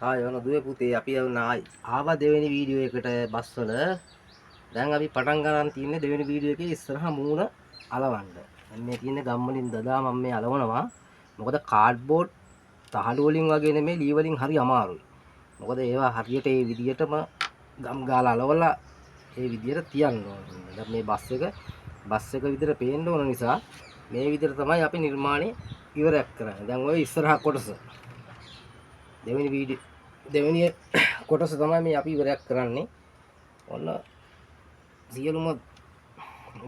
ආය වන දුවේ පුතේ අපි ආවා දෙවෙනි වීඩියෝ එකට බස් වල. දැන් අපි පටන් ගන්න තියෙන්නේ දෙවෙනි වීඩියෝ එකේ ඉස්සරහා මූණ අලවන්න. දැන් මේ තියෙන්නේ ගම් වලින් දදා මම මේ අලවනවා. මොකද කාඩ්බෝඩ් තහඩු වලින් වගේ නෙමෙයි ලී වලින් හරි අමාරුයි. මොකද ඒවා හරියට ඒ විදියටම ගම් ගාලා අලවලා ඒ විදියට තියන්න ඕනේ. දැන් මේ බස් එක විදියට පේන්න ඕන නිසා මේ විදියට තමයි අපි නිර්මාණය ඉවරයක් කරන්නේ. දැන් ඔය ඉස්සරහා කොටස දෙවෙනි කොටස තමයි මේ අපි ඉවරයක් කරන්නේ. ඔන්න සියලුම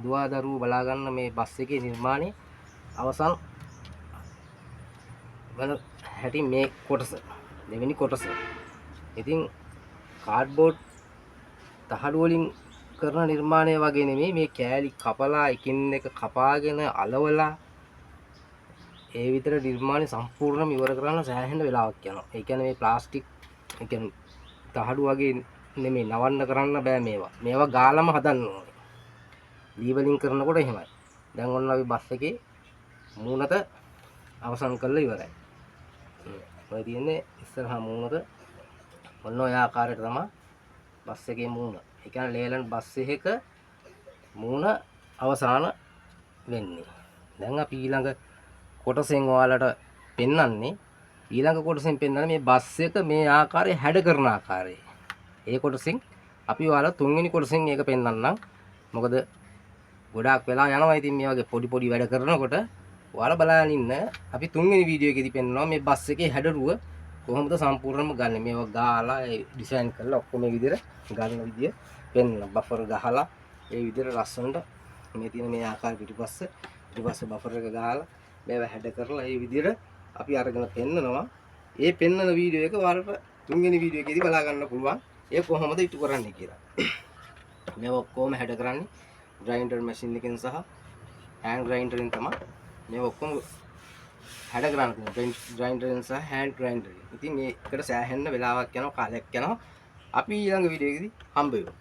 දුවා දරුවෝ බලා ගන්න මේ බස් එකේ නිර්මාණය අවසන් වන හැටි මේ කොටස දෙවෙනි කොටස. ඉතින් කාඩ්බෝඩ් තහඩු වලින් කරන නිර්මාණය වගේ නෙමෙයි මේ කෑලි කපලා එකින් එක කපාගෙන අලවලා ඒ විතර නිර්මාණය සම්පූර්ණයෙන්ම ඉවර කරන්න සෑහෙන වෙලාවක් යනවා. ඒ කියන්නේ මේ ප්ලාස්ටික් ඒ කියන්නේ තහඩු වගේ නෙමෙයි නවන්න කරන්න බෑ මේවා. මේවා ගාලම හදන්න ඕනේ. ලී වලින් කරනකොට එහෙමයි. දැන් ඔන්න අපි බස් එකේ මූණත අවසන් කරලා ඉවරයි. ඔය තියෙන්නේ ඉස්සරහා මූණත ඔන්න ඔය ආකාරයට තමයි බස් එකේ මූණ. ඒ කියන්නේ ලේලන් බස් එකක මූණ අවසාන වෙන්නේ. දැන් අපි ඊළඟ කොටසෙන් ඔයාලට පෙන්වන්නේ ඊළඟ කොටසෙන් පෙන්වන්නේ මේ බස් එක මේ ආකාරයේ හැඩ කරන ආකාරය. ඒ කොටසෙන් අපි ඔයාලා තුන්වෙනි කොටසෙන් මේක පෙන්වන්නම්. මොකද ගොඩාක් වෙලා යනවා. ඉතින් මේ වගේ පොඩි වැඩ කරනකොට ඔයාලා බලන්න ඉන්න. අපි තුන්වෙනි වීඩියෝ එකේදී පෙන්වනවා මේ බස් එකේ හැඩරුව කොහොමද සම්පූර්ණයෙන්ම ගන්න. මේවා ගාලා ඩිසයින් කරලා ඔක්කොම මේ විදිහට ගන්න විදිය පෙන්වන්න. බෆර් ගහලා ඒ විදිහට ලස්සනට මේ තියෙන මේ ආකාර පිටිපස්ස බෆර් එක ගහලා මේවා හැඩ කරලා ඒ විදිහට අපි අරගෙන පෙන්නනවා. ඒ පෙන්නන වීඩියෝ එක ඔයාලට තුන්වෙනි වීඩියෝ එකේදී බලා ගන්න පුළුවන්. ඒ කොහොමද ඉටු කරන්නේ කියලා. මේවා ඔක්කොම හැඩ කරන්නේ ග්‍රයින්ඩර් මැෂින් එකෙන් සහ හෑන්ඩ් ග්‍රයින්ඩරෙන් තමයි මේවා ඔක්කොම හැඩ කරන්නේ. ග්‍රයින්ඩරෙන් සහ හෑන්ඩ් ග්‍රයින්ඩරෙන්. ඉතින් මේකට සෑහෙන්න වෙලාවක් යනවා, කාලයක් යනවා. අපි ඊළඟ වීඩියෝ එකේදී හම්බ වෙමු.